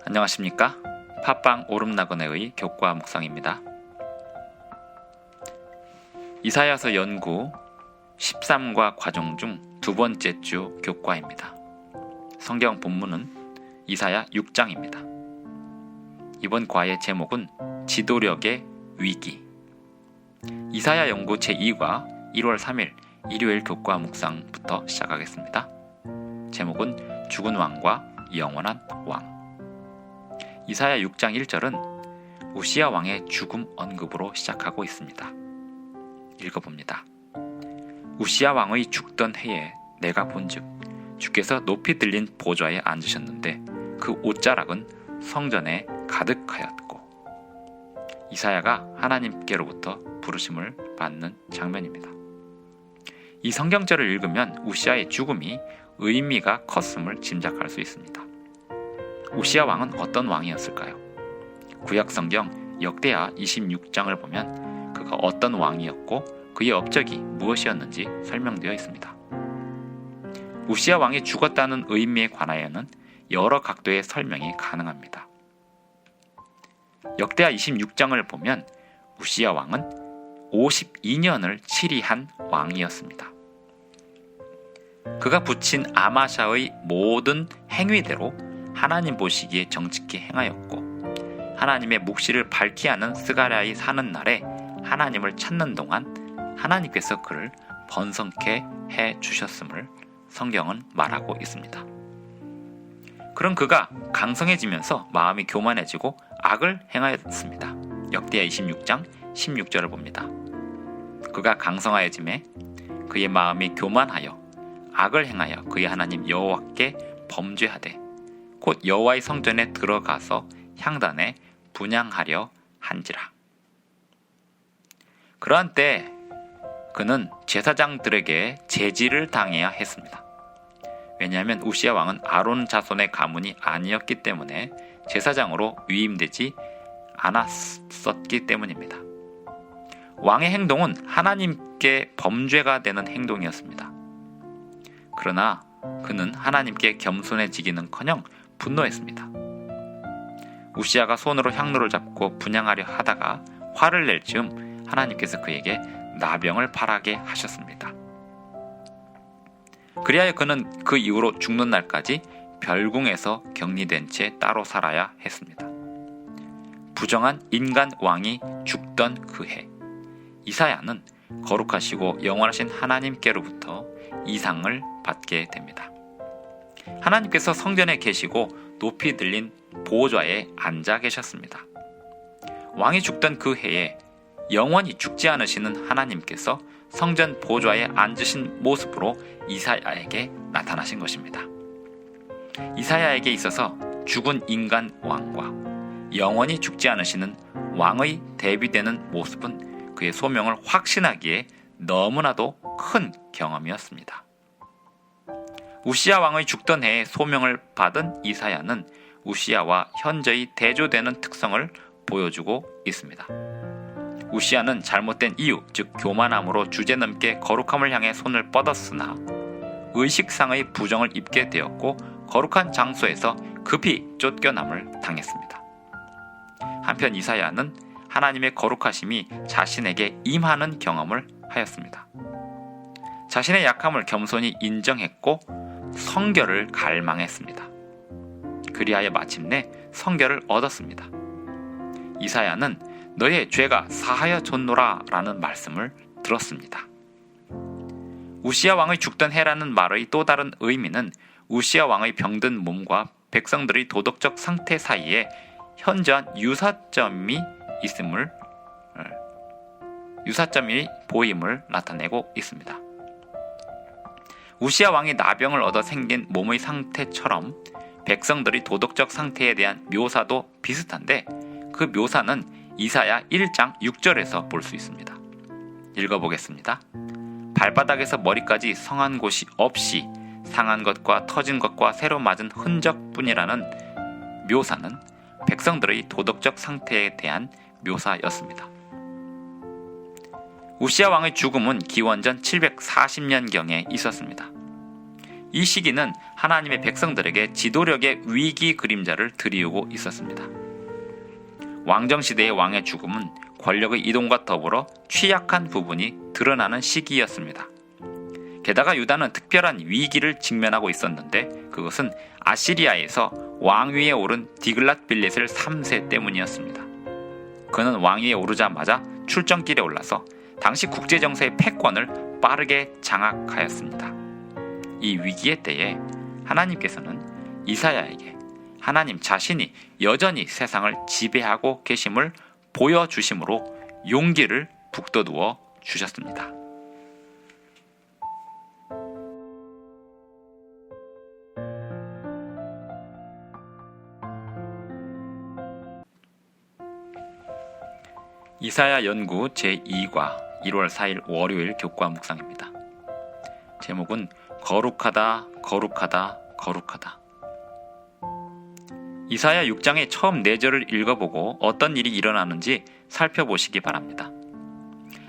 안녕하십니까? 팟빵 오름나그네의 교과 묵상입니다. 이사야서 연구 13과 과정 중 두 번째 주 교과입니다. 성경 본문은 이사야 6장입니다. 이번 과의 제목은 지도력의 위기. 이사야 연구 제2과 1월 3일 일요일 교과 묵상부터 시작하겠습니다. 제목은 죽은 왕과 영원한 왕. 이사야 6장 1절은 우시야 왕의 죽음 언급으로 시작하고 있습니다. 읽어봅니다. 우시야 왕의 죽던 해에 내가 본즉 주께서 높이 들린 보좌에 앉으셨는데 그 옷자락은 성전에 가득하였고. 이사야가 하나님께로부터 부르심을 받는 장면입니다. 이 성경절을 읽으면 우시야의 죽음이 의미가 컸음을 짐작할 수 있습니다. 우시야 왕은 어떤 왕이었을까요? 구약성경 역대하 26장을 보면 그가 어떤 왕이었고 그의 업적이 무엇이었는지 설명되어 있습니다. 우시야 왕이 죽었다는 의미에 관하여는 여러 각도의 설명이 가능합니다. 역대하 26장을 보면 우시야 왕은 52년을 치리한 왕이었습니다. 그가 붙인 아마샤의 모든 행위대로 하나님 보시기에 정직히 행하였고, 하나님의 묵시를 밝히 하는 스가랴의 사는 날에 하나님을 찾는 동안 하나님께서 그를 번성케 해 주셨음을 성경은 말하고 있습니다. 그런 그가 강성해지면서 마음이 교만해지고 악을 행하였습니다. 역대하 26장 16절을 봅니다. 그가 강성하여짐에 그의 마음이 교만하여 악을 행하여 그의 하나님 여호와께 범죄하되 곧 여호와의 성전에 들어가서 향단에 분향하려 한지라. 그러한 때 그는 제사장들에게 제지를 당해야 했습니다. 왜냐하면 우시야 왕은 아론 자손의 가문이 아니었기 때문에 제사장으로 위임되지 않았었기 때문입니다. 왕의 행동은 하나님께 범죄가 되는 행동이었습니다. 그러나 그는 하나님께 겸손해지기는커녕 분노했습니다. 우시야가 손으로 향로를 잡고 분향하려 하다가 화를 낼 즈음 하나님께서 그에게 나병을 발하게 하셨습니다. 그리하여 그는 그 이후로 죽는 날까지 별궁에서 격리된 채 따로 살아야 했습니다. 부정한 인간 왕이 죽던 그 해, 이사야는 거룩하시고 영원하신 하나님께로부터 이상을 받게 됩니다. 하나님께서 성전에 계시고 높이 들린 보좌에 앉아 계셨습니다. 왕이 죽던 그 해에 영원히 죽지 않으시는 하나님께서 성전 보좌에 앉으신 모습으로 이사야에게 나타나신 것입니다. 이사야에게 있어서 죽은 인간 왕과 영원히 죽지 않으시는 왕의 대비되는 모습은 그의 소명을 확신하기에 너무나도 큰 경험이었습니다. 우시야 왕의 죽던 해에 소명을 받은 이사야는 우시야와 현저히 대조되는 특성을 보여주고 있습니다. 우시야는 잘못된 이유, 즉 교만함으로 주제넘게 거룩함을 향해 손을 뻗었으나 의식상의 부정을 입게 되었고 거룩한 장소에서 급히 쫓겨남을 당했습니다. 한편 이사야는 하나님의 거룩하심이 자신에게 임하는 경험을 하였습니다. 자신의 약함을 겸손히 인정했고 성결을 갈망했습니다. 그리하여 마침내 성결을 얻었습니다. 이사야는 너의 죄가 사하여졌노라 라는 말씀을 들었습니다. 우시야 왕의 죽던 해라는 말의 또 다른 의미는 우시야 왕의 병든 몸과 백성들의 도덕적 상태 사이에 현저한 유사점이 보임을 나타내고 있습니다. 우시야 왕이 나병을 얻어 생긴 몸의 상태처럼 백성들의 도덕적 상태에 대한 묘사도 비슷한데 그 묘사는 이사야 1장 6절에서 볼 수 있습니다. 읽어보겠습니다. 발바닥에서 머리까지 성한 곳이 없이 상한 것과 터진 것과 새로 맞은 흔적뿐이라는 묘사는 백성들의 도덕적 상태에 대한 묘사였습니다. 우시야 왕의 죽음은 기원전 740년경에 있었습니다. 이 시기는 하나님의 백성들에게 지도력의 위기 그림자를 드리우고 있었습니다. 왕정시대의 왕의 죽음은 권력의 이동과 더불어 취약한 부분이 드러나는 시기였습니다. 게다가 유다는 특별한 위기를 직면하고 있었는데 그것은 아시리아에서 왕위에 오른 디글랏빌렛을 3세 때문이었습니다. 그는 왕위에 오르자마자 출정길에 올라서 당시 국제정세의 패권을 빠르게 장악하였습니다. 이 위기의 때에 하나님께서는 이사야에게 하나님 자신이 여전히 세상을 지배하고 계심을 보여주심으로 용기를 북돋워 주셨습니다. 이사야 연구 제2과 1월 4일 월요일 교과 묵상입니다. 제목은 거룩하다 거룩하다 거룩하다. 이사야 6장의 처음 4절을 읽어보고 어떤 일이 일어나는지 살펴보시기 바랍니다.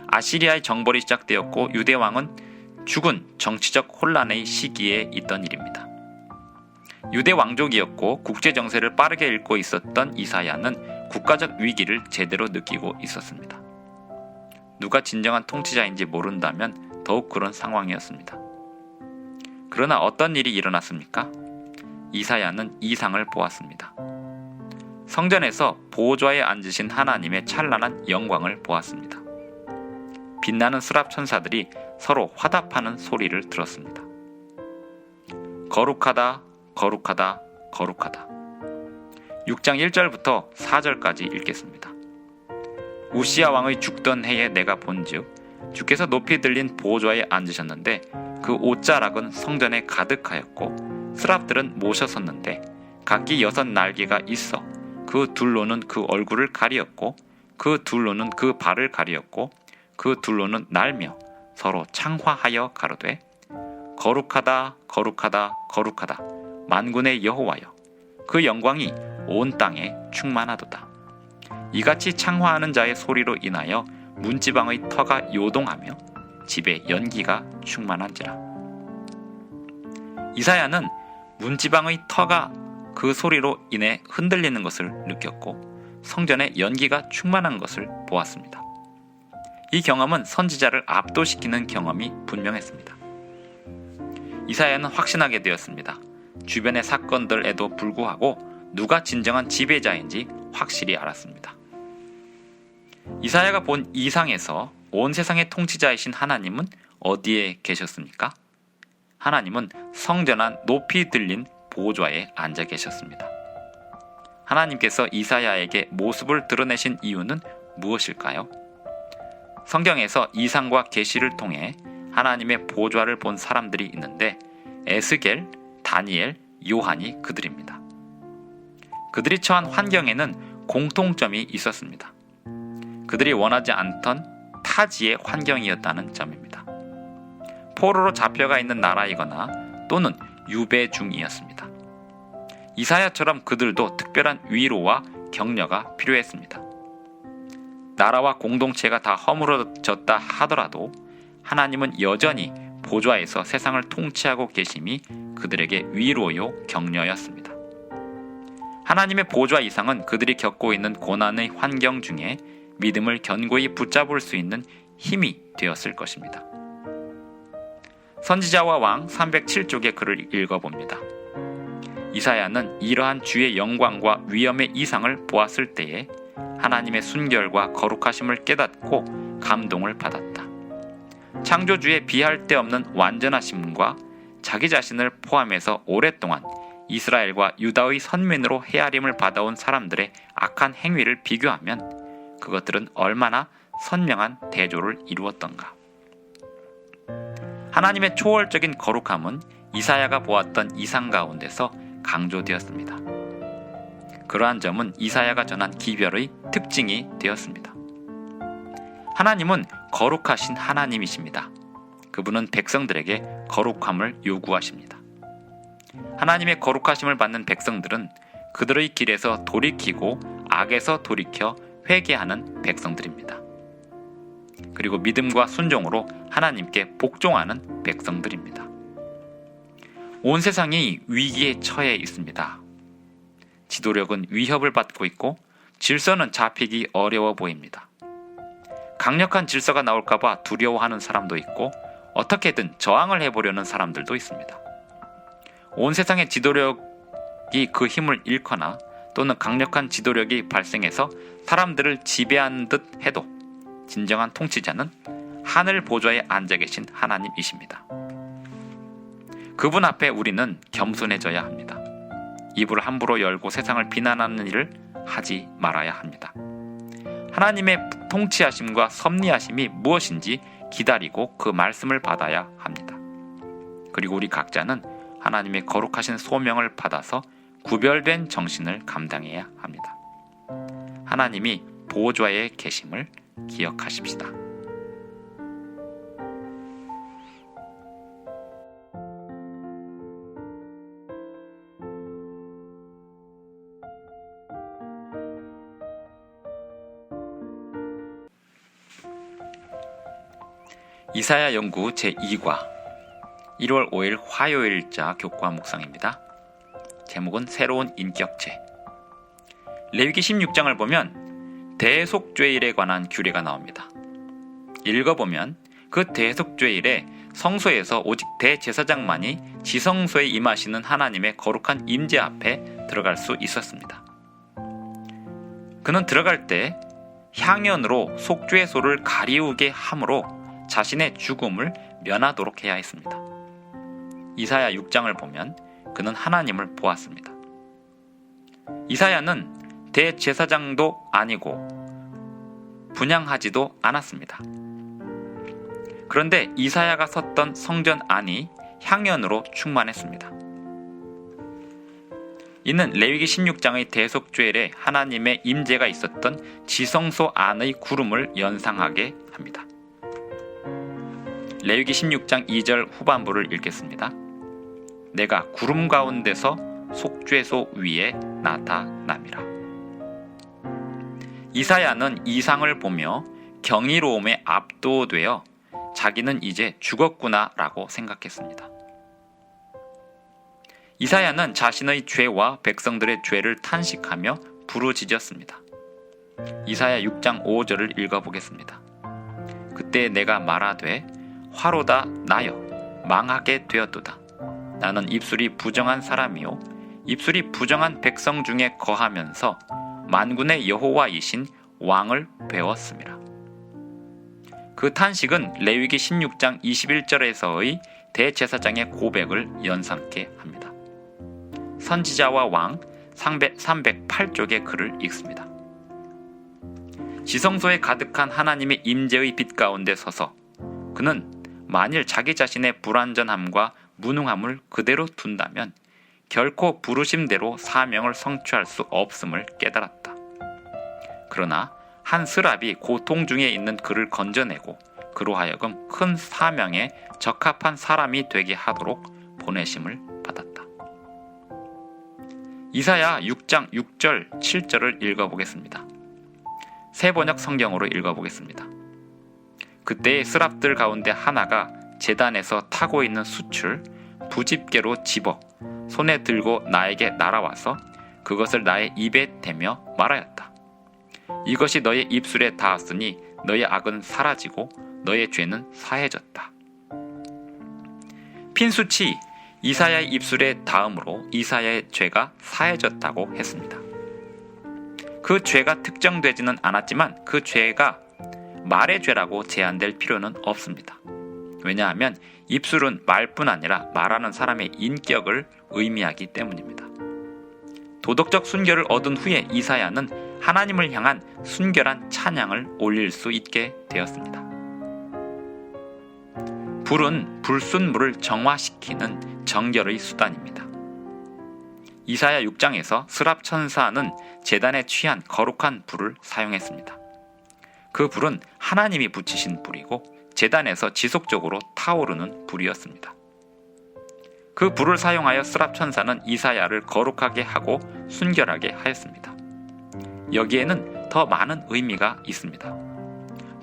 아시리아의 정벌이 시작되었고 유대왕은 죽은 정치적 혼란의 시기에 있던 일입니다. 유대 왕족이었고 국제정세를 빠르게 읽고 있었던 이사야는 국가적 위기를 제대로 느끼고 있었습니다. 누가 진정한 통치자인지 모른다면 더욱 그런 상황이었습니다. 그러나 어떤 일이 일어났습니까? 이사야는 이상을 보았습니다. 성전에서 보좌에 앉으신 하나님의 찬란한 영광을 보았습니다. 빛나는 수랍 천사들이 서로 화답하는 소리를 들었습니다. 거룩하다 거룩하다 거룩하다. 6장 1절부터 4절까지 읽겠습니다. 우시야 왕의 죽던 해에 내가 본즉 주께서 높이 들린 보좌에 앉으셨는데 그 옷자락은 성전에 가득하였고 스랍들은 모셔섰는데 각기 6 날개가 있어 그 둘로는 그 얼굴을 가리었고 그 둘로는 그 발을 가리었고 그 둘로는 날며 서로 창화하여 가로되 거룩하다 거룩하다 거룩하다 만군의 여호와여 그 영광이 온 땅에 충만하도다. 이같이 창화하는 자의 소리로 인하여 문지방의 터가 요동하며 집에 연기가 충만한지라. 이사야는 문지방의 터가 그 소리로 인해 흔들리는 것을 느꼈고 성전에 연기가 충만한 것을 보았습니다. 이 경험은 선지자를 압도시키는 경험이 분명했습니다. 이사야는 확신하게 되었습니다. 주변의 사건들에도 불구하고 누가 진정한 지배자인지 확실히 알았습니다. 이사야가 본 이상에서 온 세상의 통치자이신 하나님은 어디에 계셨습니까? 하나님은 성전 안 높이 들린 보좌에 앉아 계셨습니다. 하나님께서 이사야에게 모습을 드러내신 이유는 무엇일까요? 성경에서 이상과 계시를 통해 하나님의 보좌를 본 사람들이 있는데 에스겔, 다니엘, 요한이 그들입니다. 그들이 처한 환경에는 공통점이 있었습니다. 그들이 원하지 않던 타지의 환경이었다는 점입니다. 포로로 잡혀가 있는 나라이거나 또는 유배 중이었습니다. 이사야처럼 그들도 특별한 위로와 격려가 필요했습니다. 나라와 공동체가 다 허물어졌다 하더라도 하나님은 여전히 보좌에서 세상을 통치하고 계심이 그들에게 위로요 격려였습니다. 하나님의 보좌 이상은 그들이 겪고 있는 고난의 환경 중에 믿음을 견고히 붙잡을 수 있는 힘이 되었을 것입니다. 선지자와 왕 307쪽의 글을 읽어봅니다. 이사야는 이러한 주의 영광과 위엄의 이상을 보았을 때에 하나님의 순결과 거룩하심을 깨닫고 감동을 받았다. 창조주의 비할 데 없는 완전하심과 자기 자신을 포함해서 오랫동안 이스라엘과 유다의 선민으로 헤아림을 받아온 사람들의 악한 행위를 비교하면 그것들은 얼마나 선명한 대조를 이루었던가. 하나님의 초월적인 거룩함은 이사야가 보았던 이상 가운데서 강조되었습니다. 그러한 점은 이사야가 전한 기별의 특징이 되었습니다. 하나님은 거룩하신 하나님이십니다. 그분은 백성들에게 거룩함을 요구하십니다. 하나님의 거룩하심을 받는 백성들은 그들의 길에서 돌이키고 악에서 돌이켜 회개하는 백성들입니다. 그리고 믿음과 순종으로 하나님께 복종하는 백성들입니다. 온 세상이 위기에 처해 있습니다. 지도력은 위협을 받고 있고 질서는 잡히기 어려워 보입니다. 강력한 질서가 나올까봐 두려워하는 사람도 있고 어떻게든 저항을 해보려는 사람들도 있습니다. 온 세상의 지도력이 그 힘을 잃거나 또는 강력한 지도력이 발생해서 사람들을 지배하는 듯 해도 진정한 통치자는 하늘 보좌에 앉아 계신 하나님이십니다. 그분 앞에 우리는 겸손해져야 합니다. 입을 함부로 열고 세상을 비난하는 일을 하지 말아야 합니다. 하나님의 통치하심과 섭리하심이 무엇인지 기다리고 그 말씀을 받아야 합니다. 그리고 우리 각자는 하나님의 거룩하신 소명을 받아서 구별된 정신을 감당해야 합니다. 하나님이 보좌에 계심을 기억하십시다. 이사야 연구 제2과 1월 5일 화요일자 교과 묵상입니다. 제목은 새로운 인격체. 레위기 16장을 보면 대속죄일에 관한 규례가 나옵니다. 읽어보면 그 대속죄일에 성소에서 오직 대제사장만이 지성소에 임하시는 하나님의 거룩한 임재 앞에 들어갈 수 있었습니다. 그는 들어갈 때 향연으로 속죄소를 가리우게 함으로 자신의 죽음을 면하도록 해야 했습니다. 이사야 6장을 보면 그는 하나님을 보았습니다. 이사야는 대제사장도 아니고 분향하지도 않았습니다. 그런데 이사야가 섰던 성전 안이 향연으로 충만했습니다. 이는 레위기 16장의 대속죄일에 하나님의 임재가 있었던 지성소 안의 구름을 연상하게 합니다. 레위기 16장 2절 후반부를 읽겠습니다. 내가 구름 가운데서 속죄소 위에 나타남이라. 이사야는 이상을 보며 경이로움에 압도되어 자기는 이제 죽었구나 라고 생각했습니다. 이사야는 자신의 죄와 백성들의 죄를 탄식하며 부르짖었습니다. 이사야 6장 5절을 읽어보겠습니다. 그때 내가 말하되 화로다 나여 망하게 되었도다. 나는 입술이 부정한 사람이요 입술이 부정한 백성 중에 거하면서 만군의 여호와이신 왕을 배웠음이라. 그 탄식은 레위기 16장 21절에서의 대제사장의 고백을 연상케 합니다. 선지자와 왕 308쪽의 글을 읽습니다. 지성소에 가득한 하나님의 임재의 빛 가운데 서서 그는 만일 자기 자신의 불완전함과 무능함을 그대로 둔다면 결코 부르심대로 사명을 성취할 수 없음을 깨달았다. 그러나 한 스랍이 고통 중에 있는 그를 건져내고 그로 하여금 큰 사명에 적합한 사람이 되게 하도록 보내심을 받았다. 이사야 6장 6절 7절을 읽어보겠습니다. 새 번역 성경으로 읽어보겠습니다. 그때의 스랍들 가운데 하나가 제단에서 타고 있는 숯을 부집게로 집어 손에 들고 나에게 날아와서 그것을 나의 입에 대며 말하였다. 이것이 너의 입술에 닿았으니 너의 악은 사라지고 너의 죄는 사해졌다. 핀 숯이 이사야의 입술에 닿음으로 이사야의 죄가 사해졌다고 했습니다. 그 죄가 특정되지는 않았지만 그 죄가 말의 죄라고 제한될 필요는 없습니다. 왜냐하면 입술은 말뿐 아니라 말하는 사람의 인격을 의미하기 때문입니다. 도덕적 순결을 얻은 후에 이사야는 하나님을 향한 순결한 찬양을 올릴 수 있게 되었습니다. 불은 불순물을 정화시키는 정결의 수단입니다. 이사야 6장에서 스랍 천사는 제단에 취한 거룩한 불을 사용했습니다. 그 불은 하나님이 붙이신 불이고 제단에서 지속적으로 타오르는 불이었습니다. 그 불을 사용하여 스랍 천사는 이사야를 거룩하게 하고 순결하게 하였습니다. 여기에는 더 많은 의미가 있습니다.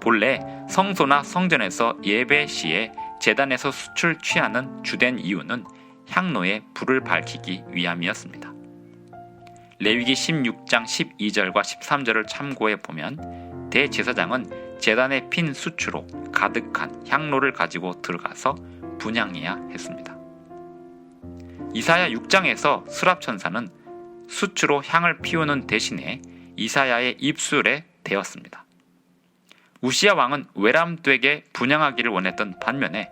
본래 성소나 성전에서 예배 시에 제단에서 숯을 취하는 주된 이유는 향로에 불을 밝히기 위함이었습니다. 레위기 16장 12절과 13절을 참고해 보면 대제사장은 제단에 핀 수추로 가득한 향로를 가지고 들어가서 분향해야 했습니다. 이사야 6장에서 수랍천사는 수추로 향을 피우는 대신에 이사야의 입술에 대었습니다. 우시야 왕은 외람되게 분향하기를 원했던 반면에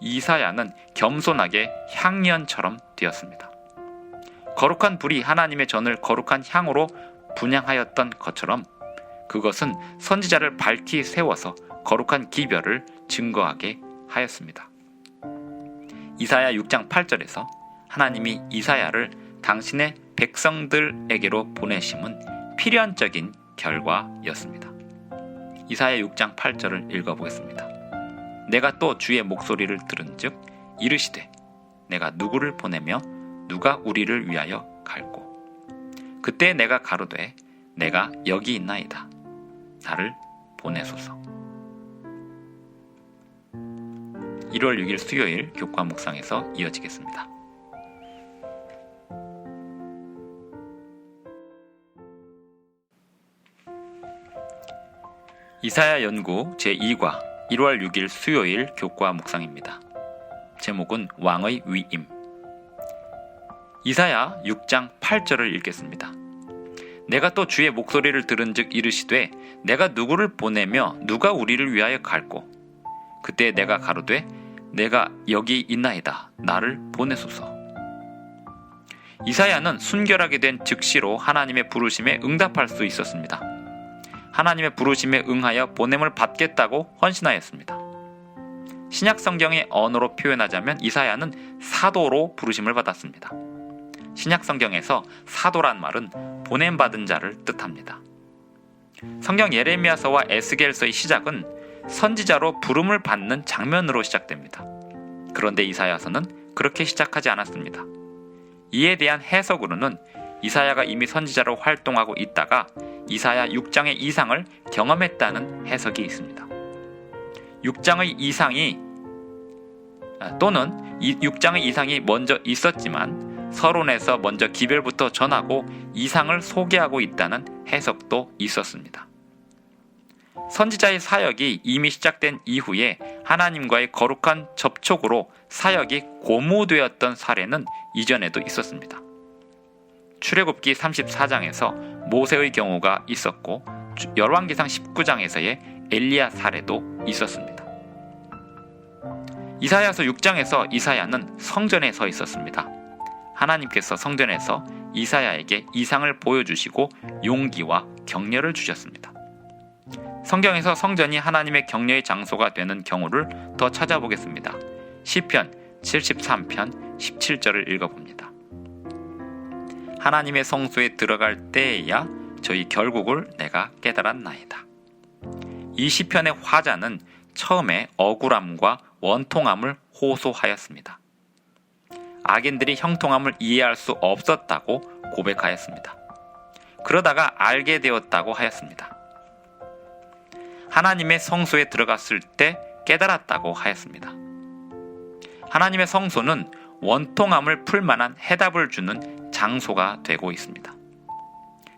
이사야는 겸손하게 향연처럼 되었습니다. 거룩한 불이 하나님의 전을 거룩한 향으로 분향하였던 것처럼 그것은 선지자를 밝히 세워서 거룩한 기별을 증거하게 하였습니다. 이사야 6장 8절에서 하나님이 이사야를 당신의 백성들에게로 보내심은 필연적인 결과였습니다. 이사야 6장 8절을 읽어보겠습니다. 내가 또 주의 목소리를 들은즉 이르시되 내가 누구를 보내며 누가 우리를 위하여 갈꼬. 그때 내가 가로되 내가 여기 있나이다. 나를 보내소서. 1월 6일 수요일 교과 묵상에서 이어지겠습니다. 이사야 연구 제2과 1월 6일 수요일 교과 묵상입니다. 제목은 왕의 위임. 이사야 6장 8절을 읽겠습니다. 내가 또 주의 목소리를 들은즉 이르시되 내가 누구를 보내며 누가 우리를 위하여 갈꼬. 그때 내가 가로되 내가 여기 있나이다. 나를 보내소서. 이사야는 순결하게 된 즉시로 하나님의 부르심에 응답할 수 있었습니다. 하나님의 부르심에 응하여 보냄을 받겠다고 헌신하였습니다. 신약 성경의 언어로 표현하자면 이사야는 사도로 부르심을 받았습니다. 신약 성경에서 사도란 말은 보냄받은 자를 뜻합니다. 성경 예레미야서와 에스겔서의 시작은 선지자로 부름을 받는 장면으로 시작됩니다. 그런데 이사야서는 그렇게 시작하지 않았습니다. 이에 대한 해석으로는 이사야가 이미 선지자로 활동하고 있다가 이사야 6장의 이상을 경험했다는 해석이 있습니다. 6장의 이상이 또는 6장의 이상이 먼저 있었지만 서론에서 먼저 기별부터 전하고 이상을 소개하고 있다는 해석도 있었습니다. 선지자의 사역이 이미 시작된 이후에 하나님과의 거룩한 접촉으로 사역이 고무되었던 사례는 이전에도 있었습니다. 출애굽기 34장에서 모세의 경우가 있었고 열왕기상 19장에서의 엘리야 사례도 있었습니다. 이사야서 6장에서 이사야는 성전에 서 있었습니다. 하나님께서 성전에서 이사야에게 이상을 보여주시고 용기와 격려를 주셨습니다. 성경에서 성전이 하나님의 격려의 장소가 되는 경우를 더 찾아보겠습니다. 시편 73편 17절을 읽어봅니다. 하나님의 성소에 들어갈 때에야 저희 결국을 내가 깨달았나이다. 이 시편의 화자는 처음에 억울함과 원통함을 호소하였습니다. 악인들이 형통함을 이해할 수 없었다고 고백하였습니다. 그러다가 알게 되었다고 하였습니다. 하나님의 성소에 들어갔을 때 깨달았다고 하였습니다. 하나님의 성소는 원통함을 풀 만한 해답을 주는 장소가 되고 있습니다.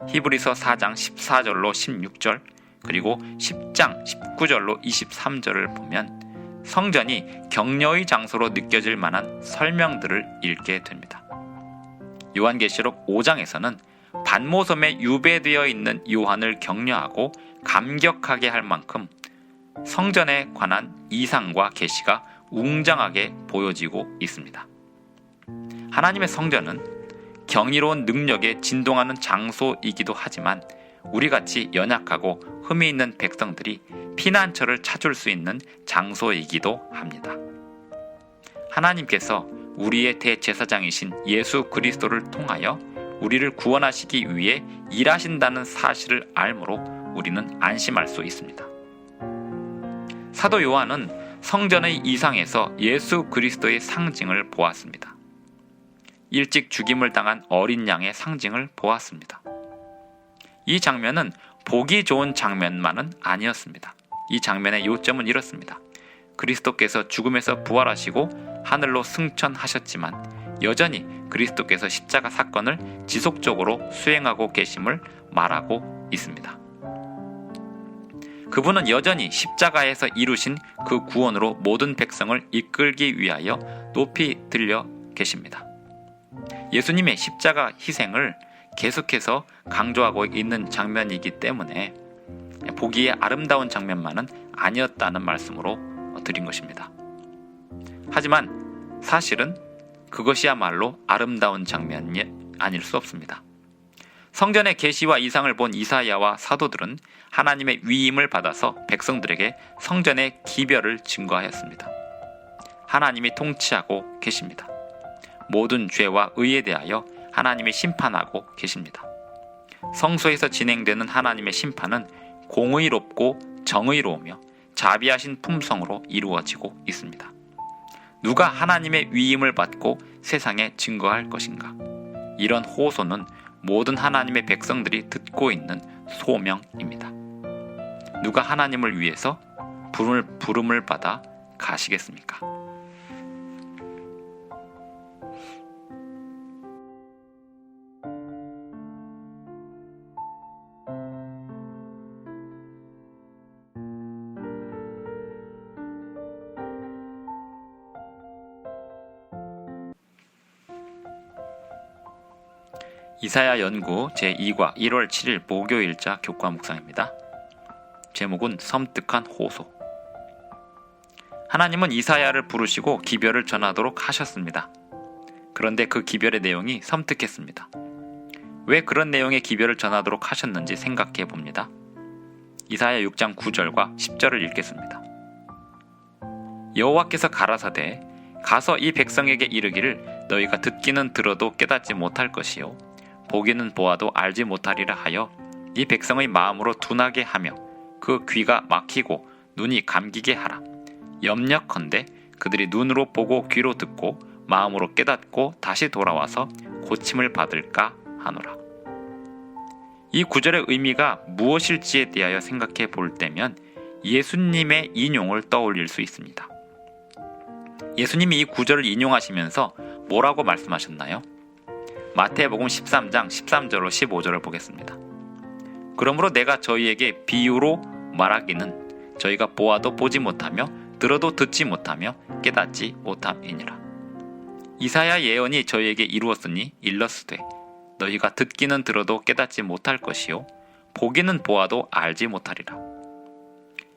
히브리서 4장 14절로 16절 그리고 10장 19절로 23절을 보면 성전이 격려의 장소로 느껴질 만한 설명들을 읽게 됩니다. 요한계시록 5장에서는 반모섬에 유배되어 있는 요한을 격려하고 감격하게 할 만큼 성전에 관한 이상과 계시가 웅장하게 보여지고 있습니다. 하나님의 성전은 경이로운 능력에 진동하는 장소이기도 하지만 우리같이 연약하고 흠이 있는 백성들이 피난처를 찾을 수 있는 장소이기도 합니다. 하나님께서 우리의 대제사장이신 예수 그리스도를 통하여 우리를 구원하시기 위해 일하신다는 사실을 알므로 우리는 안심할 수 있습니다. 사도 요한은 성전의 이상에서 예수 그리스도의 상징을 보았습니다. 일찍 죽임을 당한 어린 양의 상징을 보았습니다. 이 장면은 보기 좋은 장면만은 아니었습니다. 이 장면의 요점은 이렇습니다. 그리스도께서 죽음에서 부활하시고 하늘로 승천하셨지만 여전히 그리스도께서 십자가 사건을 지속적으로 수행하고 계심을 말하고 있습니다. 그분은 여전히 십자가에서 이루신 그 구원으로 모든 백성을 이끌기 위하여 높이 들려 계십니다. 예수님의 십자가 희생을 계속해서 강조하고 있는 장면이기 때문에 보기에 아름다운 장면만은 아니었다는 말씀으로 드린 것입니다. 하지만 사실은 그것이야말로 아름다운 장면이 아닐 수 없습니다. 성전의 계시와 이상을 본 이사야와 사도들은 하나님의 위임을 받아서 백성들에게 성전의 기별을 증거하였습니다. 하나님이 통치하고 계십니다. 모든 죄와 의에 대하여 하나님이 심판하고 계십니다. 성소에서 진행되는 하나님의 심판은 공의롭고 정의로우며 자비하신 품성으로 이루어지고 있습니다. 누가 하나님의 위임을 받고 세상에 증거할 것인가? 이런 호소는 모든 하나님의 백성들이 듣고 있는 소명입니다. 누가 하나님을 위해서 부름을 받아 가시겠습니까? 이사야 연구 제2과 1월 7일 목요일자 교과 묵상입니다. 제목은 섬뜩한 호소. 하나님은 이사야를 부르시고 기별을 전하도록 하셨습니다. 그런데 그 기별의 내용이 섬뜩했습니다. 왜 그런 내용의 기별을 전하도록 하셨는지 생각해 봅니다. 이사야 6장 9절과 10절을 읽겠습니다. 여호와께서 가라사대 가서 이 백성에게 이르기를 너희가 듣기는 들어도 깨닫지 못할 것이요 보기는 보아도 알지 못하리라 하여 이 백성의 마음으로 둔하게 하며 그 귀가 막히고 눈이 감기게 하라. 염려컨대 그들이 눈으로 보고 귀로 듣고 마음으로 깨닫고 다시 돌아와서 고침을 받을까 하노라. 이 구절의 의미가 무엇일지에 대하여 생각해 볼 때면 예수님의 인용을 떠올릴 수 있습니다. 예수님이 이 구절을 인용하시면서 뭐라고 말씀하셨나요? 마태복음 13장 13절로 15절을 보겠습니다. 그러므로 내가 저희에게 비유로 말하기는 저희가 보아도 보지 못하며 들어도 듣지 못하며 깨닫지 못함이니라. 이사야 예언이 저희에게 이루었으니 일렀으되 너희가 듣기는 들어도 깨닫지 못할 것이요 보기는 보아도 알지 못하리라.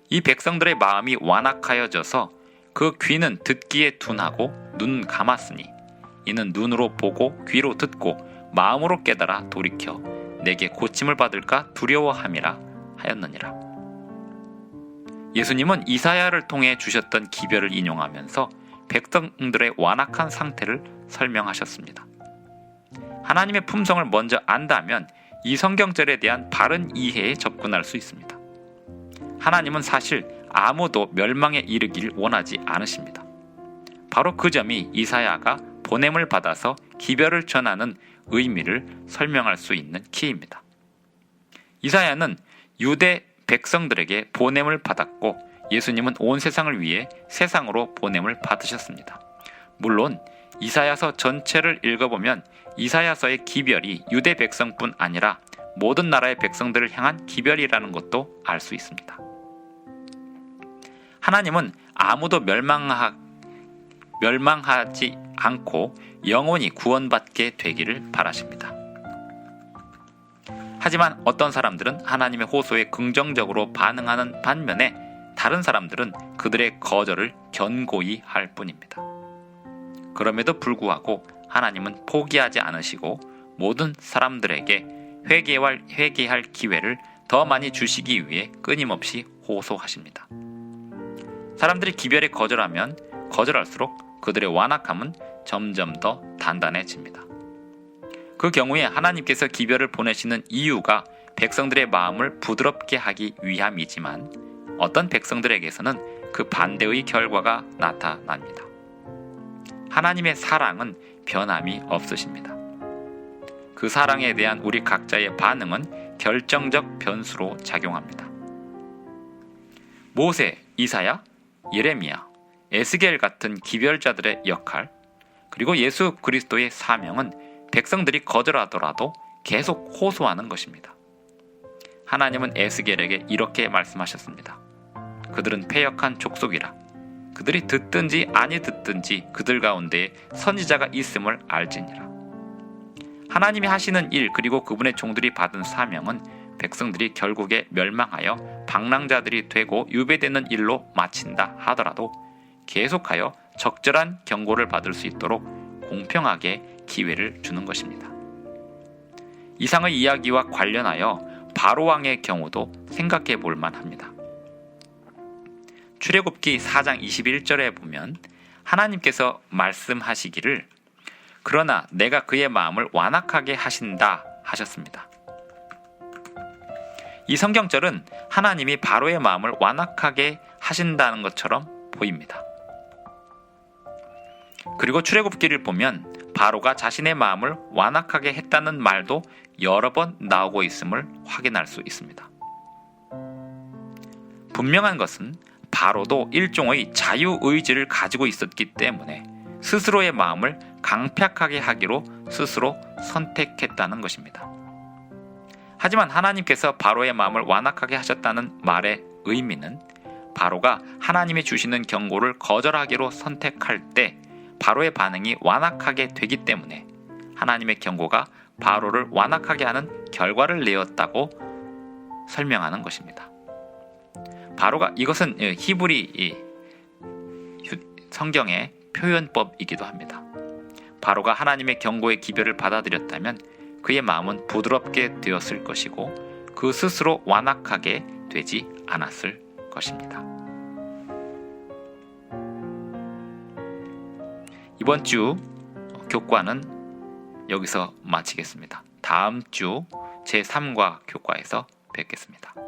이 백성들의 마음이 완악하여져서 그 귀는 듣기에 둔하고 눈 감았으니 이는 눈으로 보고 귀로 듣고 마음으로 깨달아 돌이켜 내게 고침을 받을까 두려워함이라 하였느니라. 예수님은 이사야를 통해 주셨던 기별을 인용하면서 백성들의 완악한 상태를 설명하셨습니다. 하나님의 품성을 먼저 안다면 이 성경절에 대한 바른 이해에 접근할 수 있습니다. 하나님은 사실 아무도 멸망에 이르길 원하지 않으십니다. 바로 그 점이 이사야가 보냄을 받아서 기별을 전하는 의미를 설명할 수 있는 키입니다. 이사야는 유대 백성들에게 보냄을 받았고 예수님은 온 세상을 위해 세상으로 보냄을 받으셨습니다. 물론 이사야서 전체를 읽어보면 이사야서의 기별이 유대 백성뿐 아니라 모든 나라의 백성들을 향한 기별이라는 것도 알 수 있습니다. 하나님은 아무도 멸망하지 않고 영원히 구원받게 되기를 바라십니다. 하지만 어떤 사람들은 하나님의 호소에 긍정적으로 반응하는 반면에 다른 사람들은 그들의 거절을 견고히 할 뿐입니다. 그럼에도 불구하고 하나님은 포기하지 않으시고 모든 사람들에게 회개할 기회를 더 많이 주시기 위해 끊임없이 호소하십니다. 사람들이 기별에 거절하면 거절할수록 그들의 완악함은 점점 더 단단해집니다. 그 경우에 하나님께서 기별을 보내시는 이유가 백성들의 마음을 부드럽게 하기 위함이지만 어떤 백성들에게서는 그 반대의 결과가 나타납니다. 하나님의 사랑은 변함이 없으십니다. 그 사랑에 대한 우리 각자의 반응은 결정적 변수로 작용합니다. 모세, 이사야, 예레미야, 에스겔 같은 기별자들의 역할, 그리고 예수 그리스도의 사명은 백성들이 거절하더라도 계속 호소하는 것입니다. 하나님은 에스겔에게 이렇게 말씀하셨습니다. 그들은 패역한 족속이라. 그들이 듣든지 아니 듣든지 그들 가운데에 선지자가 있음을 알지니라. 하나님이 하시는 일 그리고 그분의 종들이 받은 사명은 백성들이 결국에 멸망하여 방랑자들이 되고 유배되는 일로 마친다 하더라도 계속하여 적절한 경고를 받을 수 있도록 공평하게 기회를 주는 것입니다. 이상의 이야기와 관련하여 바로왕의 경우도 생각해 볼 만합니다. 출애굽기 4장 21절에 보면 하나님께서 말씀하시기를 그러나 내가 그의 마음을 완악하게 하신다 하셨습니다. 이 성경절은 하나님이 바로의 마음을 완악하게 하신다는 것처럼 보입니다. 그리고 출애굽기를 보면 바로가 자신의 마음을 완악하게 했다는 말도 여러 번 나오고 있음을 확인할 수 있습니다. 분명한 것은 바로도 일종의 자유의지를 가지고 있었기 때문에 스스로의 마음을 강팍하게 하기로 스스로 선택했다는 것입니다. 하지만 하나님께서 바로의 마음을 완악하게 하셨다는 말의 의미는 바로가 하나님이 주시는 경고를 거절하기로 선택할 때 바로의 반응이 완악하게 되기 때문에 하나님의 경고가 바로를 완악하게 하는 결과를 내었다고 설명하는 것입니다. 바로가 이것은 히브리 성경의 표현법이기도 합니다. 바로가 하나님의 경고의 기별을 받아들였다면 그의 마음은 부드럽게 되었을 것이고 그 스스로 완악하게 되지 않았을 것입니다. 이번 주 교과는 여기서 마치겠습니다. 다음 주 제3과 교과에서 뵙겠습니다.